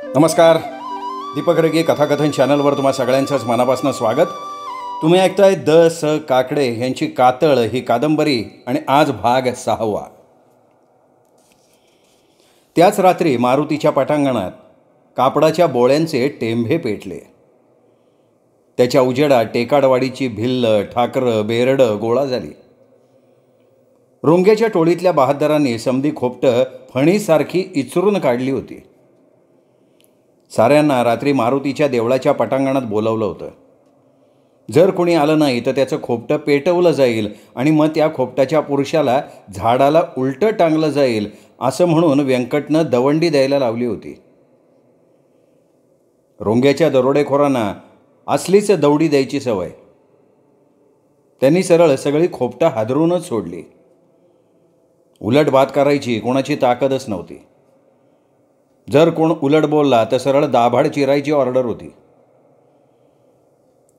नमस्कार. दीपक रगे कथाकथन चॅनलवर तुम्हा सगळ्यांचंच मनापासून स्वागत. तुम्ही ऐकताय द स काकडे यांची कातळ ही कादंबरी आणि आज भाग 6. त्याच रात्री मारुतीच्या पटांगणात कापडाच्या बोळ्यांचे टेंभे पेटले. त्याच्या उजेडात टेकाडवाडीची भिल्ल, ठाकरं, बेरडं गोळा झाली. रोंग्याच्या टोळीतल्या बहादरांनी समधी खोपटं फणीसारखी इचरून काढली होती. साऱ्यांना रात्री मारुतीच्या देवळाच्या पटांगणात बोलवलं होतं. जर कोणी आलं नाही तर त्याचं खोपटं पेटवलं जाईल आणि मग त्या खोपटाच्या पुरुषाला झाडाला उलटं टांगलं जाईल असं म्हणून व्यंकटनं दवंडी द्यायला लावली होती. रोंग्याच्या दरोडेखोरांना असलीच दवडी द्यायची सवय. त्यांनी सरळ सगळी खोपटं हादरूनच सोडली. उलट बात करायची कोणाची ताकदच नव्हती. जर कोण उलट बोलला तर सरळ दाभाड चिरायची ऑर्डर होती.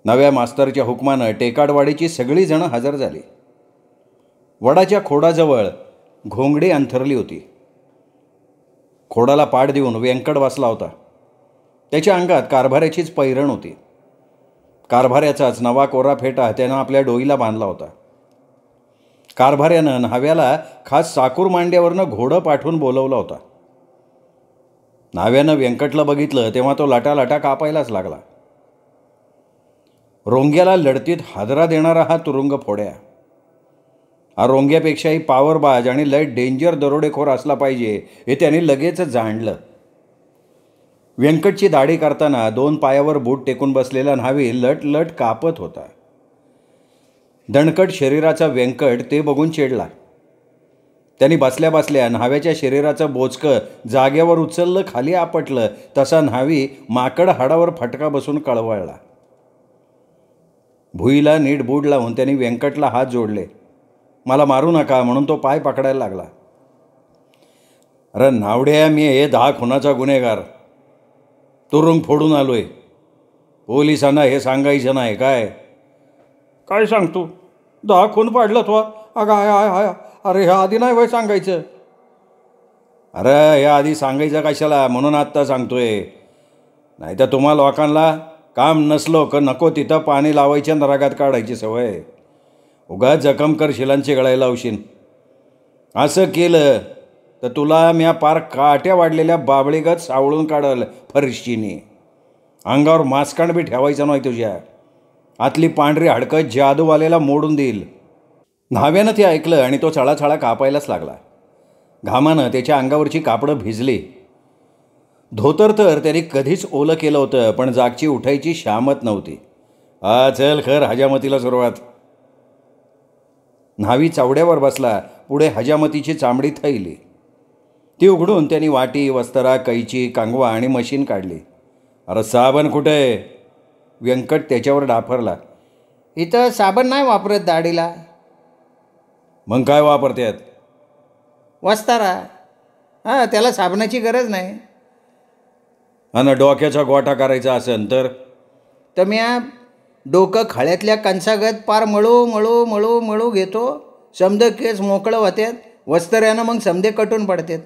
नव्या मास्तरच्या हुकमानं टेकाडवाडीची सगळी जणं हजर झाली. वडाच्या खोडाजवळ घोंगडी अंथरली होती. खोडाला पाठ देऊन व्यंकट बसला होता. त्याच्या अंगात कारभाऱ्याचीच पैरण होती. कारभाऱ्याचाच नवा कोरा फेटा त्यानं आपल्या डोईला बांधला होता. कारभाऱ्यानं न्हाव्याला खास साकूर मांड्यावरनं घोडं पाठवून बोलवला होता. न्हाव्यानं व्यंकटला बघितलं तेव्हा तो लाटालाटा कापायलाच लागला. रोंग्याला लढतीत हादरा देणारा हा तुरुंग फोड्या. हा रोंग्यापेक्षाही पावरबाज आणि लय डेंजर दरोडेखोर असला पाहिजे हे त्याने लगेच जाणलं. व्यंकटची दाढी करताना 2 पायावर बूट टेकून बसलेला न्हावी लट कापत होता. दणकट शरीराचा व्यंकट ते बघून चिडला. त्यांनी बसल्या बसल्या न्हाव्याच्या शरीराचं बोचकं जागेवर उचललं, खाली आपटलं. तसा न्हावी माकड हाडावर फटका बसून कळवळला. भुईला नीट बूड लावून त्यांनी व्यंकटला हात जोडले. मला मारू नका म्हणून तो पाय पकडायला लागला. अरे नावड्या, मी हे 10 खुनाचा गुन्हेगार तुरुंग फोडून आलोय. पोलिसांना हे सांगायचं नाही काय? काय सांगतो? 10 खून पाडलं तो? अगं अरे ह्या आधी नाही वय सांगायचं? अरे या आधी सांगायचं कशाला, म्हणून आत्ता सांगतोय. नाही तर तुम्हा लोकांना काम नसलो का नको तिथं पाणी लावायच्या नरागात काढायची सवय. उगाच जखम कर शिलांची गळायला लावशील. असं केलं तर तुला म्या पार काट्या वाढलेल्या बाबळीगत सावळून काढल फरशीने. अंगावर मास्कांड बी ठेवायचं नाही तुझ्या. आतली पांढरी हाडकं जादूवालेला मोडून देईल. न्हाव्यानं ते ऐकलं आणि तो छळाछळा कापायलाच लागला. घामानं त्याच्या अंगावरची कापडं भिजली. धोतर तर त्याने कधीच ओलं केलं होतं, पण जागची उठायची शामत नव्हती. चल खर हजामतीला सुरुवात. न्हावी चावड्यावर बसला. पुढे हजामतीची चांबडी थैली. ती उघडून त्यांनी वाटी, वस्तरा, कैची, कांगवा आणि मशीन काढली. अरे साबण कुठे? व्यंकट त्याच्यावर डाफरला. इथं साबण नाही वापरत दाढीला. मग काय वापरतात? वस्तारा. त्याला साबणाची गरज नाही. आणि डोक्याचा गोटा करायचा असेल तर म्या डोकं खळ्यातल्या कंसागत पार मळू घेतो. समदे केस मोकळं होतात. वस्त्र्यानं मग समदे कटून पडतात.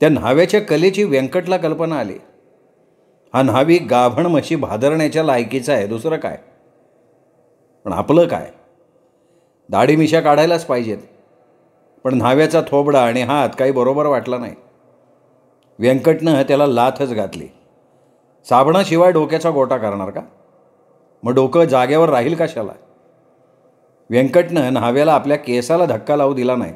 त्या न्हाव्याच्या कलेची व्यंकटला कल्पना आली. हा न्हावी गाभण म्हशी भादरण्याच्या लायकीचा आहे, दुसरं काय. पण आपलं काय? दाढी मिशा काढायलाच पाहिजेत. पण न्हाव्याचा थोबडा आणि हात काही बरोबर वाटला नाही. व्यंकटनं त्याला लाथच घातली. साबणाशिवाय डोक्याचा गोटा करणार का? मग डोकं जागेवर राहील कशाला? व्यंकटनं न्हाव्याला आपल्या केसाला धक्का लावू दिला नाही.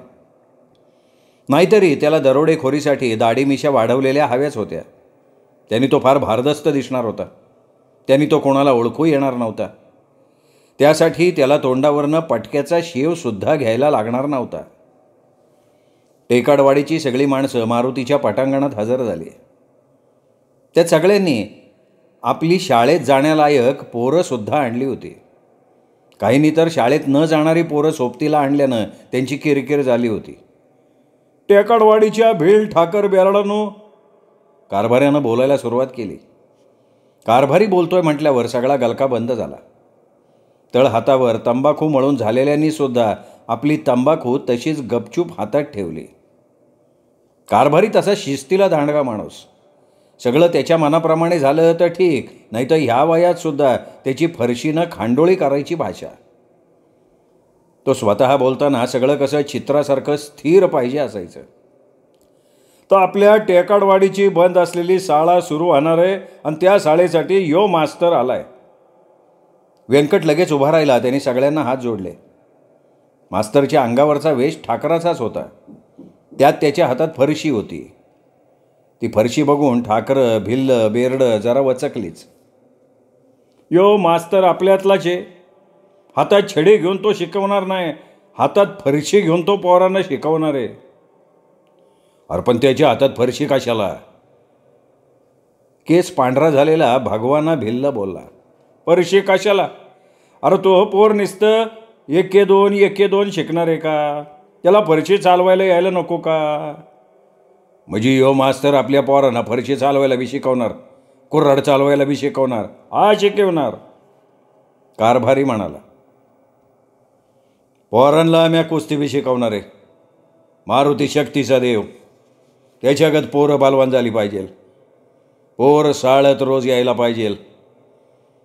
नाहीतरी त्याला दरोडेखोरीसाठी दाढी मिशा वाढवलेल्या हव्याच होत्या. त्यांनी तो फार भारदस्त दिसणार होता. त्यांनी तो कोणाला ओळखू येणार नव्हता. त्यासाठी त्याला तोंडावरनं पटक्याचा शेवसुद्धा घ्यायला लागणार नव्हता. टेकाडवाडीची सगळी माणसं मारुतीच्या पटांगणात हजर झाली. त्या सगळ्यांनी आपली शाळेत जाण्यालायक पोरंसुद्धा आणली होती. काहींनी तर शाळेत न जाणारी पोरं सोबतीला आणल्यानं त्यांची किरकिर झाली होती. टेकाडवाडीच्या भिल, ठाकर, बेरडांनो, कारभाऱ्यानं बोलायला सुरुवात केली. कारभारी बोलतोय म्हटल्यावर सगळा गलका बंद झाला. तळ हातावर तंबाखू मळून झालेल्यांनी सुद्धा आपली तंबाखू तशीच गपचूप हातात ठेवली. कारभारी तसा शिस्तीला दांडगा माणूस. सगळं त्याच्या मनाप्रमाणे झालं तर ठीक, नाही तर ह्या वयातसुद्धा त्याची फरशीनं खांडोळी करायची भाषा. तो स्वतः बोलताना सगळं कसं चित्रासारखं स्थिर पाहिजे असायचं. तर आपल्या टेकाडवाडीची बंद असलेली शाळा सुरू होणार आहे आणि त्या शाळेसाठी यो मास्तर आलाय. व्यंकट लगेच उभा राहिला. त्याने सगळ्यांना हात जोडले. मास्तरच्या अंगावरचा वेश ठाकराचाच होता. त्यात त्याच्या हातात फरशी होती. ती फरशी बघून ठाकरं, भिल्ल, बेरडं जरा वचकलीच. यो मास्तर आपल्यातलाच आहे. हातात छडी घेऊन तो शिकवणार नाही, हातात फरशी घेऊन तो पोरांना शिकवणार आहे. अरे पण त्याच्या हातात फरशी कशाला? केस पांढरा झालेला भगवाना भिल्ल बोलला. फरशी कशाला? अरे तो पोर नुसतं 1-2 1-2 शिकणार आहे का? त्याला फरशी चालवायला यायला नको का? म्हणजे यो मास्तर आपल्या पोरांना फरशी चालवायला बी शिकवणार, कुऱ्हाड चालवायला बी शिकवणार, हा शिकवणार? कारभारी म्हणाला. पोरांना आम्ही कुस्ती बी शिकवणार आहे. मारुती शक्तीचा देव, त्याच्यागत पोरं बालवान झाली पाहिजे. पोर शाळेत रोज यायला पाहिजे.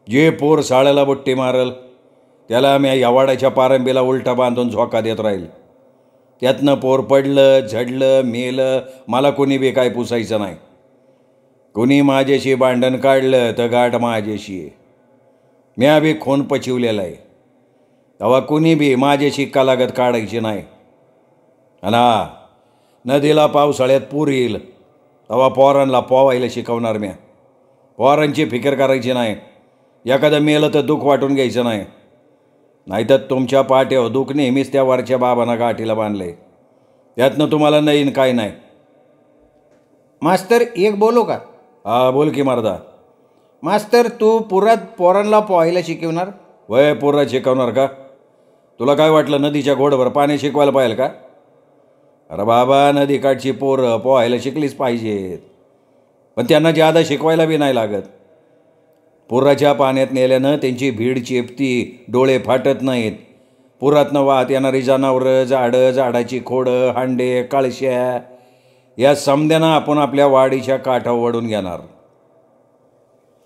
जे पोर शाळेला बुट्टी मारल त्याला आम्ही या वाड्याच्या पारंबीला उलटा बांधून झोका देत राहील. त्यातनं पोर पडलं, झडलं, मेलं, मला कोणी बी काय पुसायचं नाही. कोणी माझ्याशी भांडण काढलं तर गाठ माझ्याशी आहे. म्या बी खून पचिवलेला आहे. तेव्हा कुणी बी माझ्याशी कलागत काढायची नाही. आणि हा नदीला पावसाळ्यात पूर येईल तेव्हा पोरांना पोवायला शिकवणार म्या. पोरांची फिकर करायची नाही. एखादं मेलं तर दुःख वाटून घ्यायचं नाही. नाहीतर तुमच्या पाट्यावर दुःख नेहमीच त्या वरच्या बाबांना गाठीला बांधलंय. त्यातनं तुम्हाला नईन काय नाही. मास्तर एक बोलू का? हा बोल की मर्दा. मास्तर तू पुरात पोरांना पोहायला शिकवणार? वय पोरं शिकवणार का? तुला काय वाटलं नदीच्या घोडवर पाणी शिकवायला पाहिजे का? अरे बाबा, नदीकाठची पोरं पोहायला शिकलीच पाहिजेत, पण त्यांना जादा शिकवायला बी नाही लागत. पुराच्या पाण्यात नेल्यानं त्यांची भीड चेपती, डोळे फाटत नाहीत. पुरातनं वाहत येणारी जनावरं, झाडं, झाडाची खोडं, हांडे, कळश्या या समद्यानं आपण आपल्या वाडीच्या काठावर वडून घेणार.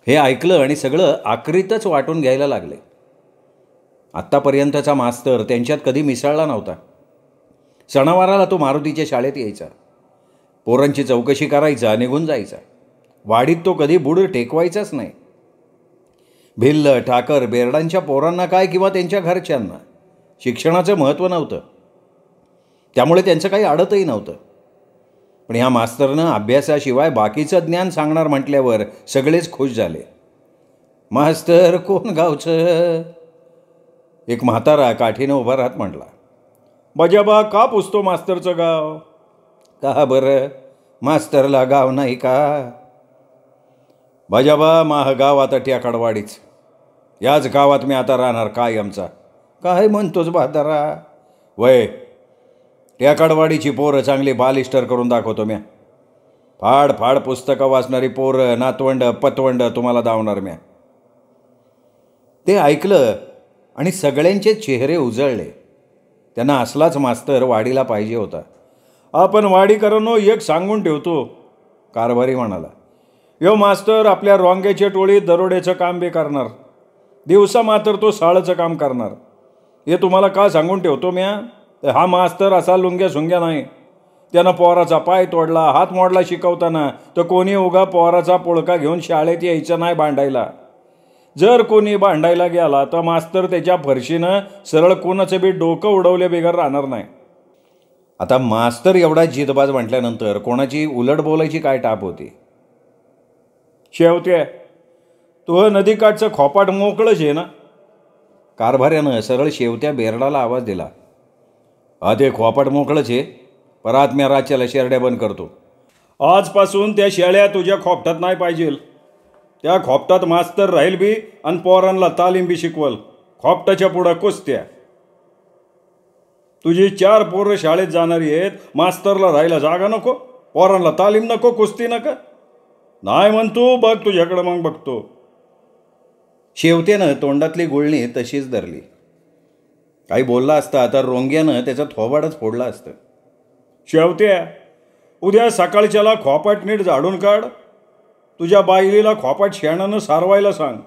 हे ऐकलं आणि सगळं आकरीतच वाटून घ्यायला लागले. आत्तापर्यंतचा मास्तर त्यांच्यात कधी मिसळला नव्हता. सणावाराला तो मारुतीच्या शाळेत यायचा, पोरांची चौकशी करायचा, निघून जायचा. वाडीत तो कधी बुड टेकवायचाच नाही. भिल्ल, ठाकर, बेरडांच्या पोरांना काय किंवा त्यांच्या घरच्यांना शिक्षणाचं महत्त्व नव्हतं, त्यामुळे त्यांचं काही अडतही नव्हतं. पण ह्या मास्तरनं अभ्यासाशिवाय बाकीचं ज्ञान सांगणार म्हटल्यावर सगळेच खुश झाले. मास्तर कोण गावचं? एक म्हातारा काठीनं उभा राहत म्हटला. बजाबा का पुसतो मास्तरचं गाव? का बरं, मास्तरला गाव नाही का? बजाबा, माह गाव आता टेकाडवाडीच. याच गावात मी आता राहणार कायमचा. काय म्हणतोच म्हातारा? वय टेकाडवाडीची पोरं चांगली बालिस्टर करून दाखवतो म्या. फाड फाड पुस्तकं वाचणारी पोरं, नातवंड पतवंड तुम्हाला दावणार म्या. ते ऐकलं आणि सगळ्यांचे चेहरे उजळले. त्यांना असलाच मास्तर वाडीला पाहिजे होता. आपण वाडीकरांनो एक सांगून ठेवतो, कारभारी म्हणाला. यो मास्तर आपल्या रोंग्याच्या टोळीत दरोड्याचं काम बी करणार, दिवसा मात्र तो साळचं काम करणार. हे तुम्हाला का सांगून ठेवतो म्या? तर हा मास्तर असा लुंग्या सुंग्या नाही. त्यानं पोराचा पाय तोडला, हात मोडला शिकवताना, तर कोणी उगा पोराचा पोळका घेऊन शाळेत यायचं नाही भांडायला. जर कोणी भांडायला गेला तर मास्तर त्याच्या फरशीनं सरळ कोणाचं बी डोकं उडवल्या बिगर राहणार नाही. आता मास्तर एवढा जिदबाज म्हटल्यानंतर कोणाची उलट बोलायची काय टाप होती? शेवते तो नदीकाठचं खोपाट मोकळंच आहे ना? कारभाऱ्यानं सरळ शेवत्या बेरडाला आवाज दिला. हा ते खोपाट मोकळंच आहे, पर आत्म्या राच्याला शेरड्या बंद करतो. आजपासून त्या शेळ्या तुझ्या खोपटात नाही पाहिजे. त्या खोपटात मास्तर राहील बी आणि पोरांना तालीम बी शिकवल. खोपटाच्या पुढं कुस्त्या. तुझी 4 पोरं शाळेत जाणारी आहेत, मास्तरला राहायला जागा नको, पोरांना तालीम नको, कुस्ती नका? नाही म्हणतो, बघ तुझ्याकडं मग बघतो. शेवत्यानं तोंडातली गुळणी तशीच धरली. काही बोलला असता तर रोंग्यानं त्याचा थोबाडच फोडला असतं. शेवत्या, उद्या सकाळच्याला खोपाट नीट झाडून काढ. तुझ्या बाईलीला खोपाट शेणानं सारवायला सांग.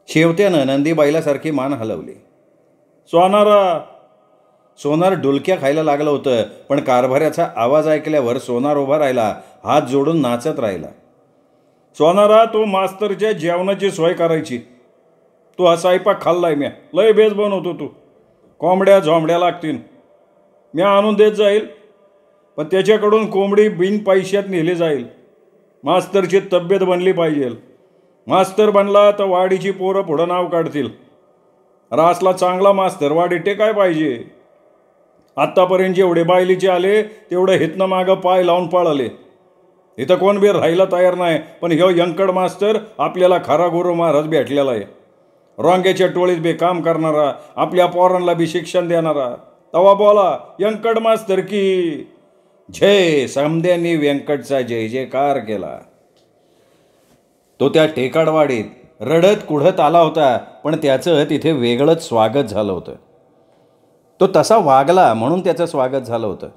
शेवट्यानं नंदीबाईला सारखी मान हलवली. सोनारा. सोनार डुलक्या खायला लागलं होतं, पण कारभाऱ्याचा आवाज ऐकल्यावर सोनार उभा राहिला, हात जोडून नाचत राहिला. सोनारा, तू मास्तरच्या जेवणाची सोय करायची. तू हा स्वयंपाक खाल्लाय म्या. लय बेस बनवतो तू. कोंबड्या झोंबड्या लागतील. म्या आणून देत जाईल, पण त्याच्याकडून कोंबडी बिन पैशात नेली जाईल. मास्तरची तब्येत बनली पाहिजे. मास्तर बनला तर वाडीची पोरं पुढं नाव काढतील. रासला चांगला मास्तर वाडी टेकाय पाहिजे. आत्तापर्यंत जेवढे बायलीचे आले तेवढं हितनं मागं पाय लावून पळाले. इथं कोण बी राहायला तयार नाही, पण ह्यो यंकड मास्तर आपल्याला खरा गुरु महाराज भेटलेला आहे. रोंग्याच्या टोळीत बी काम करणारा, आपल्या पोरांना बी शिक्षण देणारा. तवा बोला यंकड मास्तर की जय. समद्यांनी व्यंकटचा जय जयकार केला. तो त्या टेकाडवाडीत रडत कुढत आला होता, पण त्याचं तिथे वेगळंच स्वागत झालं होतं. तो तसा वागला म्हणून त्याचं स्वागत झालं होतं.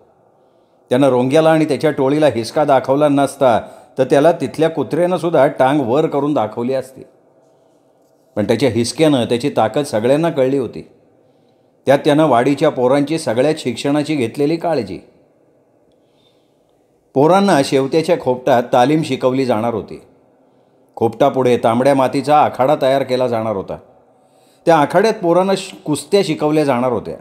त्यानं रोंग्याला आणि त्याच्या टोळीला हिसका दाखवला नसता तर त्याला तिथल्या कुत्र्यानं सुद्धा टांग वर करून दाखवली असती. पण त्याच्या हिसक्यानं त्याची ताकद सगळ्यांना कळली होती. त्यात त्यानं वाडीच्या पोरांची सगळ्यात शिक्षणाची घेतलेली काळजी. पोरांना शेवत्याच्या खोपटात तालीम शिकवली जाणार होती. खोपटापुढे तांबड्या मातीचा आखाडा तयार केला जाणार होता. त्या आखाड्यात पोरांना कुस्त्या शिकवल्या जाणार होत्या.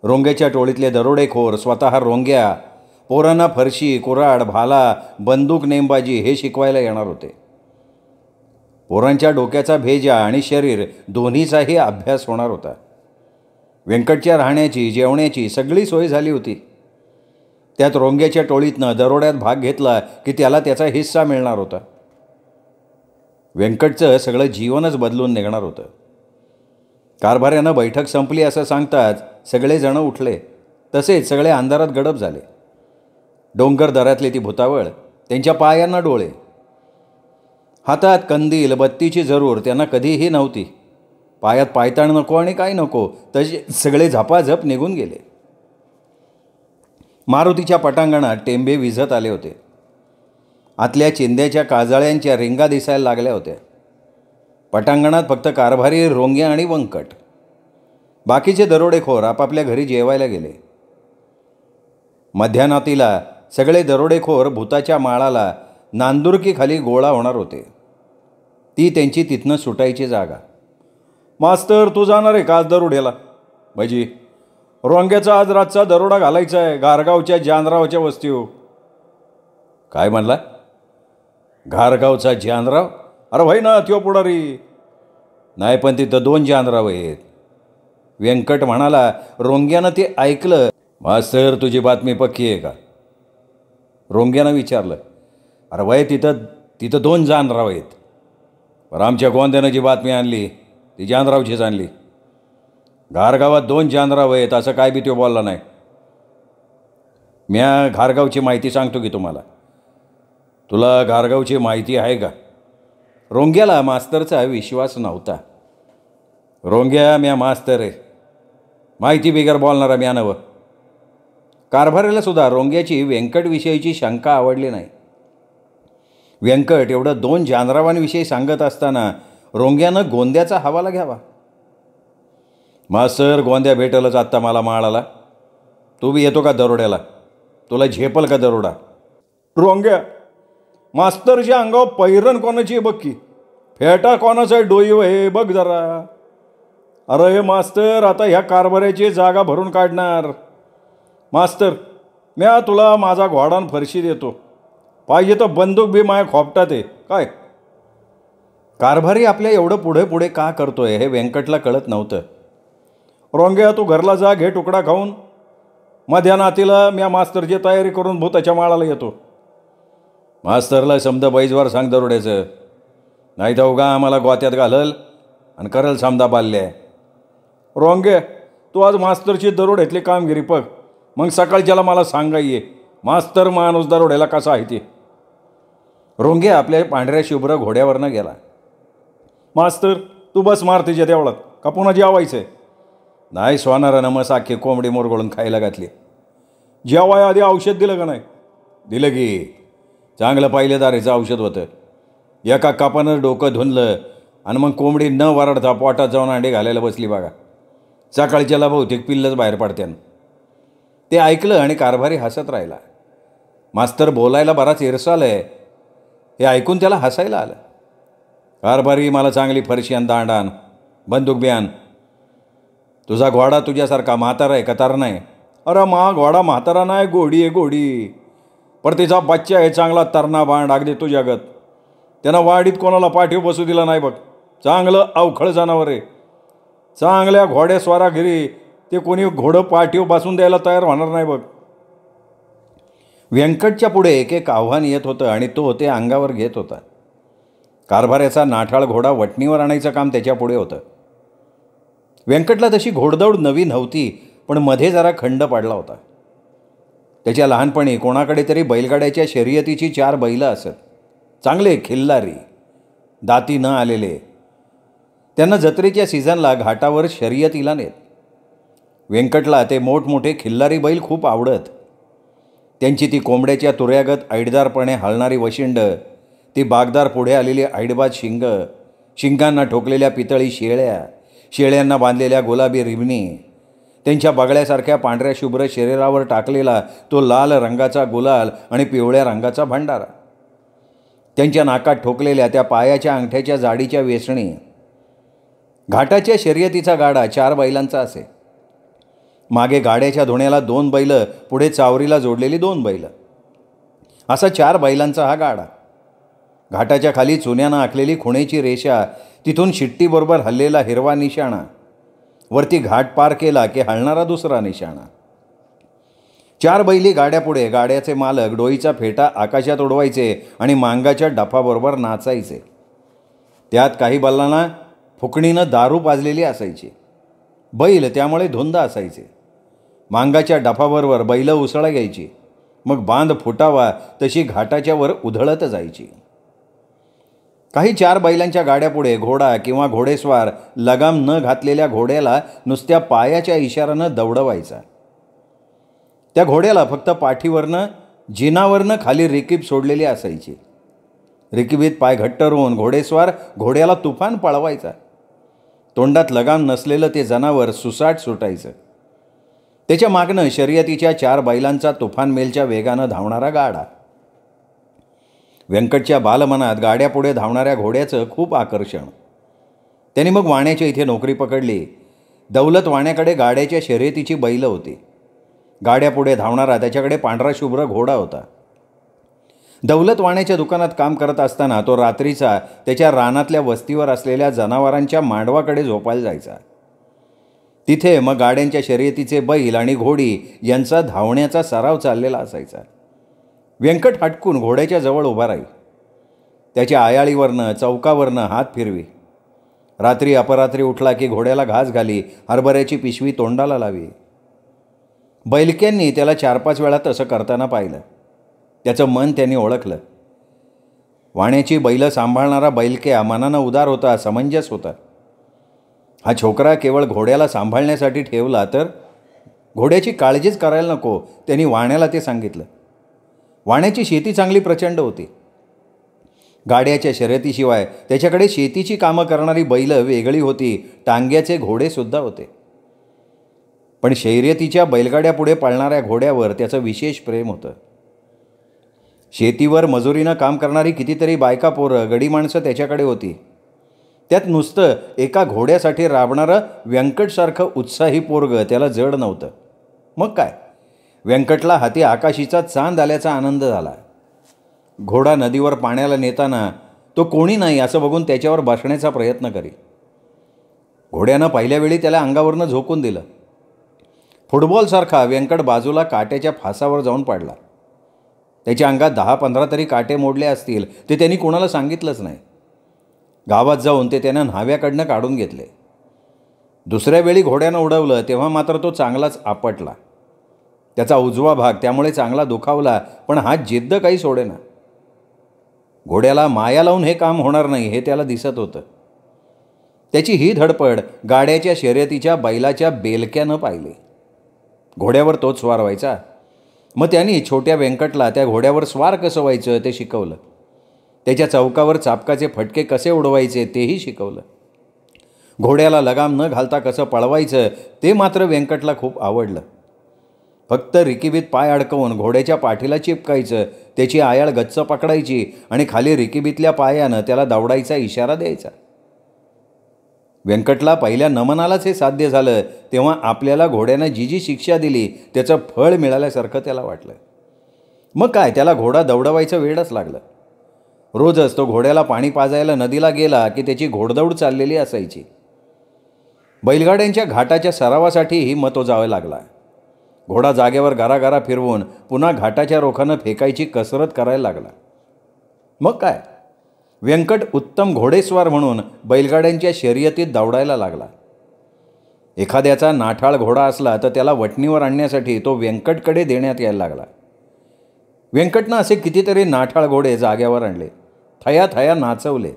रोंग्याच्या टोळीतले दरोडेखोर स्वतः रोंग्या पोरांना फरशी, कुऱ्हाड, भाला, बंदूक, नेमबाजी हे शिकवायला येणार होते. पोरांच्या डोक्याचा भेजा आणि शरीर दोन्हीचाही अभ्यास होणार होता. व्यंकटच्या राहण्याची, जेवण्याची सगळी सोय झाली होती. त्यात रोंग्याच्या टोळीतनं दरोड्यात भाग घेतला की त्याला त्याचा हिस्सा मिळणार होता. व्यंकटचं सगळं जीवनच बदलून निघणार होतं. कारभाऱ्यानं बैठक संपली असं सांगताच सगळेजण उठले. तसेच सगळे अंधारात गडप झाले. डोंगर दऱ्यातली ती भुतावळ, त्यांच्या पायांना डोळे, हातात कंदील, बत्तीची जरूर त्यांना कधीही नव्हती. पायात पायताण नको आणि काही नको, तसे सगळे झपाझप निघून गेले. मारुतीच्या पटांगणात टेंबे विझत आले होते. आतल्या चिंध्याच्या काजळ्यांच्या रिंगा दिसायला लागल्या होत्या. पटांगणात फक्त कारभारी, रोंग्या आणि वंकट. बाकीचे दरोडेखोर आपापल्या घरी जेवायला गेले. मध्यानातीला सगळे दरोडेखोर भूताच्या माळाला नांदुरकीखाली गोळा होणार होते. ती त्यांची तिथनं सुटायची जागा. मास्तर, तू जाणार आहे का आज दरोड्याला? भजी, रोंग्याचा आज रातचा दरोडा घालायचा आहे घारगावच्या जानरावच्या वस्तीवर. काय म्हणला? घारगावचा जानराव? अरे भाई ना, त्यो पुढारी. नाही, पण तिथं 2 जानराव आहेत. व्यंकट म्हणाला. रोंग्यानं ते ऐकलं. मास्तर, तुझी बातमी पक्की आहे का? रोंग्यानं विचारलं. अरे वय, तिथं 2 जानराव आहेत. पण आमच्या गोंद्यानं जी बातमी आणली ती जानरावचीच आणली. घारगावात 2 जानराव आहेत असं काय बी तो बोलला नाही. म्या घारगावची माहिती सांगतो की तुम्हाला. तुला घारगावची माहिती आहे का? रोंग्याला मास्तरचा विश्वास नव्हता. रोंग्या, म्या मास्तर आहे. माहिती बिगर बोलणारा म्या नवं. कारभाऱ्याला सुद्धा रोंग्याची व्यंकटविषयीची शंका आवडली नाही. व्यंकट एवढं 2 जानरावांविषयी सांगत असताना रोंग्यानं गोंद्याचा हवाला घ्यावा. मास्तर, गोंद्या भेटलच आत्ता मला माळाला. तू बी येतो का दरोड्याला? तुला झेपल का दरोडा? रोंग्या, मास्तरच्या अंगावर पैरण कोणाची आहे बघ की. फेटा कोणाचा आहे डोईव हे बघ जरा. अरे हे मास्तर, आता ह्या कारभाऱ्याची जागा भरून काढणार. मास्तर, म्या तुला माझा घोडान फरशी देतो. पाहिजे तर बंदूक बी माया खोपटात आहे. काय? कारभारी आपल्या एवढं पुढे पुढे का करतोय हे व्यंकटला कळत नव्हतं. रोंग्या, तू घरला जा, घे तुकडा खाऊन. मध्यानातीला म्या मास्तरची तयारी करून भूताच्या माळाला येतो. मास्तरला समजा बैजवार सांग दरोड्याचं, नाही तर उगा आम्हाला गोत्यात घालल आणि करल समजा बाल्ल्या. रोंगे, तू आज मास्तरची दरोड्यातली कामगिरी बघ, मग सकाळच्याला मला सांगाय मास्तर माणूस दरोड्याला कसा आहे ते. रोंगे आपल्या पांढऱ्या शुभ्र घोड्यावरनं गेला. मास्तर, तू बस मारतीच्या देवळात का पुन्हा जेवायचं आहे? नाही, सोनारानं मग अख्खी कोंबडी मोरगळून खायला घातली. जेवाय आधी औषध दिलं का नाही? दिलं की. चांगलं पाहिलेदारीचं औषध होतं. एका कापानं डोकं धुनलं आणि मग कोंबडी न वरडता पोटात जाऊन अंडे घालायला बसली बघा. सकाळच्याला बहुतेक पिल्लच बाहेर पडत्यान. ते ऐकलं आणि कारभारी हसत राहिला. मास्तर बोलायला बराच इरसाल आहे हे ऐकून त्याला हसायला आलं. कारभारी, मला चांगली फरशी आण, दांड आण, बंदूक बी आण. तुझा घोडा तुझ्यासारखा म्हातारा आहे का तर नाही? अरे मा, घोडा म्हातारा नाही, घोडी आहे घोडी. पण तिचा बच्चा आहे चांगला तरणा बांड, अगदी तुझ्यागत. त्यानं वाडीत कोणाला पाठीव बसू दिला नाही बघ. चांगलं अवखळ जनावर आहे. चांगल्या घोडेस्वारागिरी ते कोणी घोडं पाठीव बसून द्यायला तयार होणार नाही बघ. व्यंकटच्या पुढे एक आव्हान येत होतं आणि तो ते अंगावर घेत होता. कारभाऱ्याचा नाठाळ घोडा वटणीवर आणायचं काम त्याच्या पुढे होतं. व्यंकटला तशी घोडदौड नवी नव्हती, पण मध्ये जरा खंड पाडला होता. त्याच्या लहानपणी कोणाकडे तरी बैलगाड्याच्या शर्यतीची 4 बैलं असत. चांगले खिल्लारी, दाती न आलेले. त्यांना जत्रेच्या सीझनला घाटावर शर्यतीला नेत. व्यंकटला ते मोठमोठे खिल्लारी बैल खूप आवडत. त्यांची ती कोंबड्याच्या तुऱ्यागत ऐडदारपणे हलणारी वशिंड, ती बागदार पुढे आलेली ऐडबाज शिंग, शिंगांना ठोकलेल्या पितळी शेळ्या, शेळ्यांना बांधलेल्या गुलाबी रिबणी, त्यांच्या बगळ्यासारख्या पांढऱ्या शुभ्र शरीरावर टाकलेला तो लाल रंगाचा गुलाल आणि पिवळ्या रंगाचा भंडारा, त्यांच्या नाकात ठोकलेल्या त्या पायाच्या अंगठ्याच्या जाडीच्या वेसणी. घाटाच्या शर्यतीचा गाडा 4 बैलांचा असे. मागे गाड्याच्या धुण्याला 2 बैल, पुढे चावरीला जोडलेली 2 बैल, असा 4 बैलांचा हा गाडा. घाटाच्या खाली चुन्यानं आखलेली खुणेची रेषा, तिथून शिट्टीबरोबर हल्लेला हिरवा निशाणा, वरती घाट पार केला की हलणारा दुसरा निशाणा. 4 बैली गाड्यापुढे. गाड्याचे मालक डोईचा फेटा आकाशात उडवायचे आणि मांगाच्या डफाबरोबर नाचायचे. त्यात काही बैलांना फुकणीनं दारू पाजलेली असायची. बैल त्यामुळे धुंद असायचे. मांगाच्या डफाबरोबर बैलं उसळा घ्यायची, मग बांध फुटावा तशी घाटाच्या वर उधळत जायची. काही 4 बैलांच्या गाड्यापुढे घोडा किंवा घोडेस्वार लगाम न घातलेल्या घोड्याला नुसत्या पायाच्या इशारानं दौडवायचा. त्या घोड्याला फक्त पाठीवरनं जिनावरनं खाली रिकीब सोडलेली असायची. रिकिबीत पाय घट्ट रोवून घोडेस्वार घोड्याला तुफान पळवायचा. तोंडात लगाम नसलेलं ते जनावर सुसाट सुटायचं. त्याच्या मागनं शर्यतीच्या 4 बैलांचा तुफान मेलच्या वेगानं धावणारा गाडा. व्यंकटच्या बालमनात गाड्यापुढे धावणाऱ्या घोड्याचं खूप आकर्षण. त्यांनी मग वाण्याच्या इथे नोकरी पकडली. दौलत वाण्याकडे गाड्याच्या शर्यतीची बैलं होती. गाड्यापुढे धावणारा त्याच्याकडे पांढरा शुभ्र घोडा होता. दौलत वाण्याच्या दुकानात काम करत असताना तो रात्रीचा त्याच्या रानातल्या वस्तीवर असलेल्या जनावरांच्या मांडवाकडे झोपायला जायचा. तिथे मग गाड्यांच्या शर्यतीचे बैल आणि घोडी यांचा धावण्याचा सराव चाललेला असायचा. व्यंकट हटकून घोड्याच्या जवळ उभा राही. त्याच्या आयाळीवरनं चौकावरनं हात फिरवी. रात्री अपरात्री उठला की घोड्याला घास घाली, हरभऱ्याची पिशवी तोंडाला लावी. बैलक्यांनी त्याला 4-5 वेळा तसं करताना पाहिलं. त्याचं मन त्यांनी ओळखलं. वाण्याची बैलं सांभाळणारा बैलक्या मनानं उदार होता, समंजस होता. हा छोकरा केवळ घोड्याला सांभाळण्यासाठी ठेवला तर घोड्याची काळजीच करायला नको, त्यांनी वाण्याला ते सांगितलं. वाण्याची शेती चांगली प्रचंड होती. गाड्याच्या शर्यतीशिवाय त्याच्याकडे शेतीची कामं करणारी बैलं वेगळी होती. टांग्याचे घोडेसुद्धा होते. पण शर्यतीच्या बैलगाड्यापुढे पळणाऱ्या घोड्यावर त्याचं विशेष प्रेम होतं. शेतीवर मजुरीनं काम करणारी कितीतरी बायका पोरं, गडी माणसं त्याच्याकडे होती. त्यात नुसतं एका घोड्यासाठी राबणारं व्यंकटसारखं उत्साही पोरगं त्याला जड नव्हतं. मग काय, व्यंकटला हाती आकाशीचा चांद आल्याचा आनंद झाला. घोडा नदीवर पाण्याला नेताना तो कोणी नाही असं बघून त्याच्यावर बसण्याचा प्रयत्न करी. घोड्यानं पहिल्या वेळी त्याला अंगावरनं झोकून दिलं. फुटबॉलसारखा व्यंकट बाजूला काट्याच्या फासावर जाऊन पडला. त्याच्या अंगात 10-15 तरी काटे मोडले असतील, ते त्यांनी कोणाला सांगितलंच नाही. गावात जाऊन ते त्यानं न्हाव्याकडनं काढून घेतले. दुसऱ्या वेळी घोड्यानं उडवलं तेव्हा मात्र तो चांगलाच आपटला. त्याचा उजवा भाग त्यामुळे चांगला दुखावला, पण हा जिद्द काही सोडेना. घोड्याला माया लावून हे काम होणार नाही हे त्याला दिसत होतं. त्याची ही धडपड गाड्याच्या शर्यतीच्या बैलाच्या बेलक्यानं पाहिली. घोड्यावर तोच स्वार व्हायचा. मग त्यांनी छोट्या व्यंकटला त्या घोड्यावर स्वार कसं व्हायचं ते शिकवलं. त्याच्या चौकावर चापकाचे फटके कसे उडवायचे तेही शिकवलं. घोड्याला लगाम न घालता कसं पळवायचं ते मात्र व्यंकटला खूप आवडलं. फक्त रिकिबीत पाय अडकवून घोड्याच्या पाठीला चिपकायचं, त्याची आयाळ गच्च पकडायची आणि खाली रिकिबीतल्या पायानं त्याला दौडायचा इशारा द्यायचा. व्यंकटला पहिल्या नमनालाच हे साध्य झालं तेव्हा आपल्याला घोड्यानं जी जी शिक्षा दिली त्याचं फळ मिळाल्यासारखं त्याला वाटलं. मग काय, त्याला घोडा दौडवायचं वेडच लागलं. रोजच तो घोड्याला पाणी पाजायला नदीला गेला की त्याची घोडदौड चाललेली असायची. बैलगाड्यांच्या घाटाच्या सरावासाठीही मग तो जावं लागला. घोडा जागेवर गारागारा फिरवून पुन्हा घाटाच्या रोखानं फेकायची कसरत करायला लागला. मग काय, व्यंकट उत्तम घोडेस्वार म्हणून बैलगाड्यांच्या शर्यतीत दौडायला लागला. एखाद्याचा नाठाळ घोडा असला तर त्याला वटणीवर आणण्यासाठी तो व्यंकटकडे देण्यात यायला लागला. व्यंकटनं असे कितीतरी नाठाळ घोडे जाग्यावर आणले, थया थया नाचवले.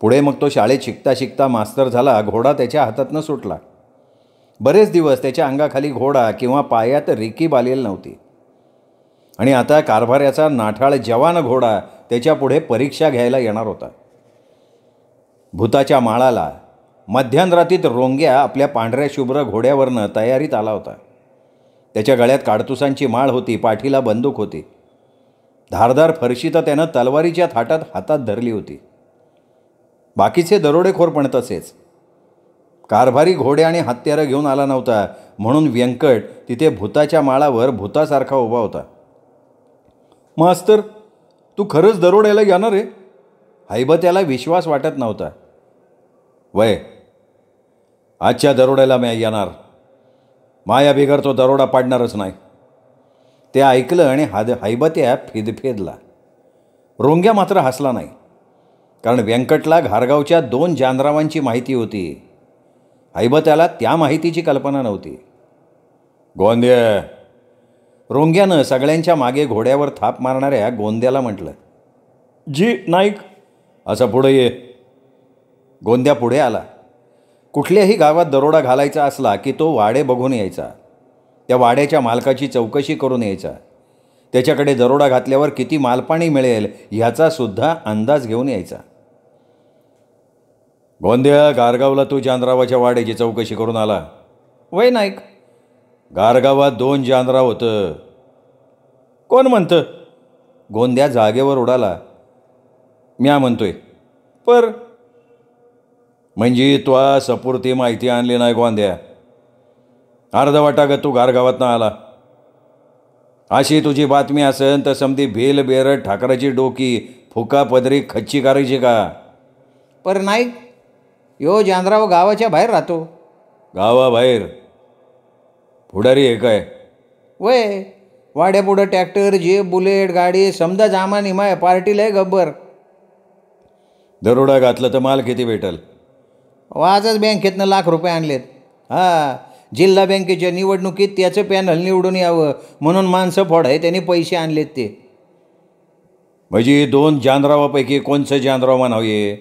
पुढे मग तो शाळेत शिकता शिकता मास्तर झाला. घोडा त्याच्या हातातनं सुटला. बरेच दिवस त्याच्या अंगाखाली घोडा किंवा पायात रिकीब आलेली नव्हती. आणि आता कारभाऱ्याचा नाठाळ जवान घोडा त्याच्या पुढे परीक्षा घ्यायला येणार होता. भूताच्या माळाला मध्यान्रातीत रोंग्या आपल्या पांढऱ्या शुभ्र घोड्यावरनं तयारीत आला होता. त्याच्या गळ्यात काडतुसांची माळ होती, पाठीला बंदूक होती. धारदार फरशी तर त्यानं तलवारीच्या थाटात हातात धरली होती. बाकीचे दरोडेखोर पण तसेच. कारभारी घोडे आणि हत्यारं घेऊन आला नव्हता म्हणून व्यंकट तिथे भूताच्या माळावर भूतासारखा उभा होता. मास्तर, तू खरंच दरोड्याला येणार आहे? हैबत्याला विश्वास वाटत नव्हता. वय, आजच्या दरोड्याला मी येणार. माया बिगर तो दरोडा पाडणारच नाही. ते ऐकलं आणि हैबत्या फिदफेदला. रोंग्या मात्र हसला नाही, कारण व्यंकटला घारगावच्या 2 जानरावांची माहिती होती. हैबत्याला त्या माहितीची कल्पना नव्हती. गोंद्या, रोंग्यानं सगळ्यांच्या मागे घोड्यावर थाप मारणाऱ्या गोंद्याला म्हटलं. जी नाईक. असं पुढे ये. गोंद्या पुढे आला. कुठल्याही गावात दरोडा घालायचा असला की तो वाडे बघून यायचा. त्या वाड्याच्या मालकाची चौकशी करून यायचा. त्याच्याकडे दरोडा घातल्यावर किती मालपाणी मिळेल ह्याचा सुद्धा अंदाज घेऊन यायचा. गोंद्या, गारगावला तू जानरावाच्या वाड्याची चौकशी करून आला? वय नाईक. गारगावात 2 जानराव होतं. कोण म्हणतं? गोंद्या जागेवर उडाला. म्या म्हणतोय. पर म्हणजे तो सपुरती माहिती आणली नाही गोंद्या. अर्धवाटागत तू गारगावात ना आला. अशी तुझी बातमी असेल तर समधी भेल बेरड ठाकराची डोकी फुका पदरी खच्ची करायची का? पर नाईक, यो जानराव गावाच्या बाहेर राहतो. गावाबाहेर? पुढारी आहे काय? वय, वाड्यापुढं ट्रॅक्टर, जीप, बुलेट, गाडी समजा जामा निमाय पार्टीला आहे गब्बर. दरोडा घातलं तर माल किती भेटल? आजच बँकेतनं ₹1,00,000 आणलेत. जिल्हा बँकेच्या निवडणुकीत त्याचं पॅनल निवडून यावं म्हणून माणसं फोडाय त्यांनी पैसे आणलेत ते. म्हणजे 2 जानरावापैकी कोणचं जानराव म्हणावे?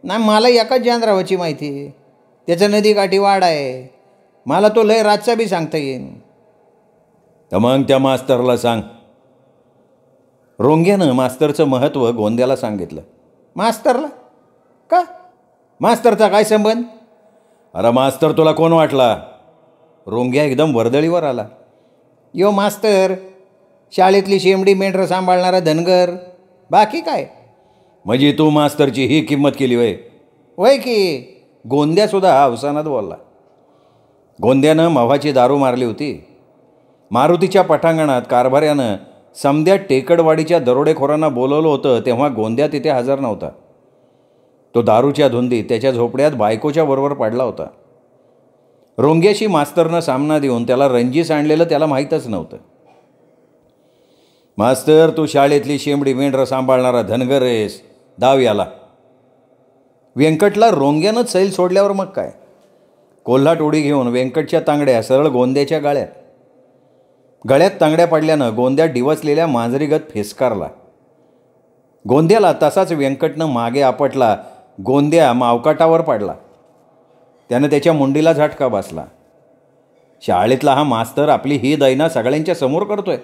नाही, मला एकाच जानरावाची माहिती. त्याचं नदीकाठी वाडा आहे. मला तो लय रातचा बी सांगता येईन. तर मग त्या मास्तरला सांग. रोंग्यानं मास्तरचं महत्त्व गोंद्याला सांगितलं. मास्तरला? का? मास्तरचा काय संबंध? अरे मास्तर तुला कोण वाटला? रोंग्या एकदम वर्दळीवर आला. यो मास्तर, शाळेतली शेमडी मेंढरं सांभाळणारा धनगर, बाकी काय. म्हणजे तू मास्तरची ही किंमत केली वय? वय की. गोंद्यासुद्धा अवसानात बोलला. गोंद्यानं मव्हाची दारू मारली होती. मारुतीच्या पटांगणात कारभाऱ्यानं समद्या टेकडवाडीच्या दरोडेखोरांना बोलवलं होतं तेव्हा गोंद्या तिथे हजर नव्हता. तो दारूच्या धुंदीत त्याच्या झोपड्यात बायकोच्या बरोबर पडला होता. रोंग्याशी मास्तरनं सामना देऊन त्याला रणजीस आणलेलं त्याला माहीतच नव्हतं. मास्तर, तू शाळेतली शेंबडी मेंढरं सांभाळणारा धनगर आहेस, दाव याला. व्यंकटला रोंग्यानं सैल सोडल्यावर मग काय, कोल्हाट उडी घेऊन व्यंकटच्या तांगड्या सरळ गोंद्याच्या गळ्यात तांगड्या पडल्यानं गोंद्या डिवचलेल्या मांजरीगत फेसकारला. गोंद्याला तसाच व्यंकटनं मागे आपटला. गोंद्या मावकाटावर पडला. त्यानं त्याच्या मुंडीला झटका बसला. शाळेतला हा मास्तर आपली ही दैना सगळ्यांच्या समोर करतोय.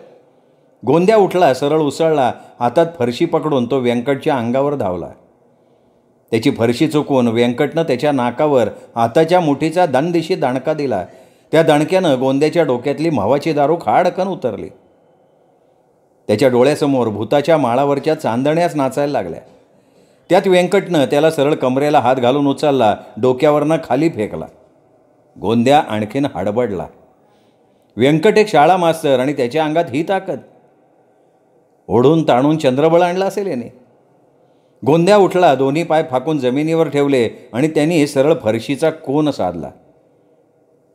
गोंद्या उठला, सरळ उसळला, हातात फरशी पकडून तो व्यंकटच्या अंगावर धावला. त्याची फरशी चुकवून व्यंकटनं त्याच्या नाकावर हाताच्या मुठीचा दणदिशी दणका दिला. त्या दणक्यानं गोंद्याच्या डोक्यातली म्हावाची दारू खाडकन उतरली. त्याच्या डोळ्यासमोर भूताच्या माळावरच्या चांदण्याच नाचायला लागल्या. त्यात व्यंकटनं त्याला सरळ कमरेला हात घालून उचलला, डोक्यावरनं खाली फेकला. गोंद्या आणखीन हडबडला. व्यंकट एक शाळा मास्तर आणि त्याच्या अंगात ही ताकद. ओढून ताणून चंद्रबळ आणलं असेल याने. गोंद्या उठला, दोन्ही पाय फाकून जमिनीवर ठेवले आणि त्यांनी सरळ फरशीचा कोन साधला.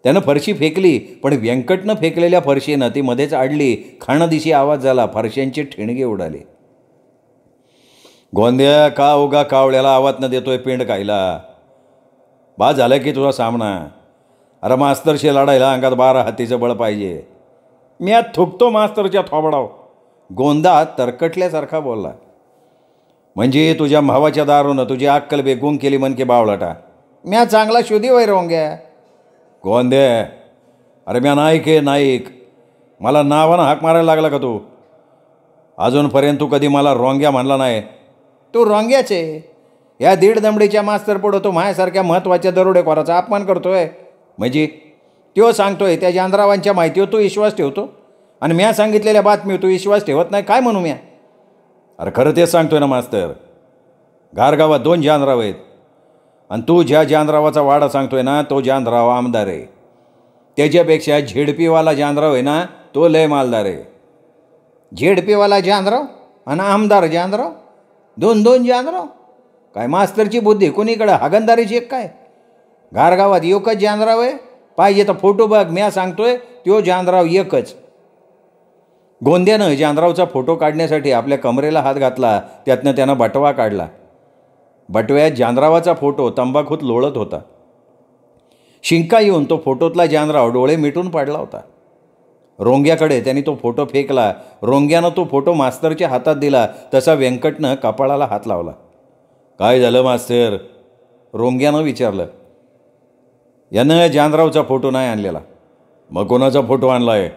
त्यानं फरशी फेकली, पण व्यंकटनं फेकलेल्या फरशीनं ती मध्येच अडली. खाणदिशी आवाज झाला, फरश्यांची ठिणगी उडाली. गोंद्या, का उगा कावळ्याला आवाज न देतोय पिंड खायला? बाद झालं की तुझा सामना. अरे मास्तरशी लढायला अंगात 12 हत्तीचं बळ पाहिजे. मी थुकतो मास्तरच्या थोबडाव. गोंदा तरकटल्यासारखा बोलला. म्हणजे तुझ्या भावाच्या दारूनं तुझी अक्कल बेगून केली म्हण की बावळटा. म्या चांगला शोधी वय रोंग्या. गोंद्या, अरे म्या नाईक आहे नाईक. मला नावानं हाक मारायला लागला का तू? अजूनपर्यंत तू कधी मला रोंग्या म्हणला नाही. तू रोंग्याच आहे. या 1.5 दमडीच्या मास्तर पुढं तो माझ्यासारख्या महत्त्वाच्या दरोडेखोराचा अपमान करतोय. म्हणजे तो सांगतोय त्या जानरावांच्या माहितीवर तू विश्वास ठेवतो आणि म्या सांगितलेल्या बातमीवर तू विश्वास ठेवत नाही. काय म्हणू म्या? अरे खरं तेच सांगतोय ना मास्तर. गारगावात 2 जानराव आहेत आणि तू ज्या जानरावाचा वाडा सांगतोय ना तो जानराव आमदार आहे. त्याच्यापेक्षा झेडपीवाला जानराव आहे ना तो लय मालदार आहे. झेडपीवाला जानराव आणि आमदार जानराव, 2 जानराव? काय मास्तरची बुद्धी कोणीकडं हागंदारीची एक काय? गारगावात एकच जानराव आहे. पाहिजे तर फोटो बघ, म्या सांगतोय तो जानराव एकच. गोंद्यानं जानरावचा फोटो काढण्यासाठी आपल्या कमरेला हात घातला. त्यातनं त्यानं बटवा काढला. बटव्यात जानरावाचा फोटो तंबाखूत लोळत होता. शिंका येऊन तो फोटोतला जानराव डोळे मिटून पडला होता. रोंग्याकडे त्यांनी तो फोटो फेकला. रोंग्यानं तो फोटो मास्तरच्या हातात दिला. तसा व्यंकटनं कपाळाला हात लावला. काय झालं मास्तर? रोंग्यानं विचारलं. यानं जानरावचा फोटो नाही आणलेला. मग कोणाचा फोटो आणला आहे?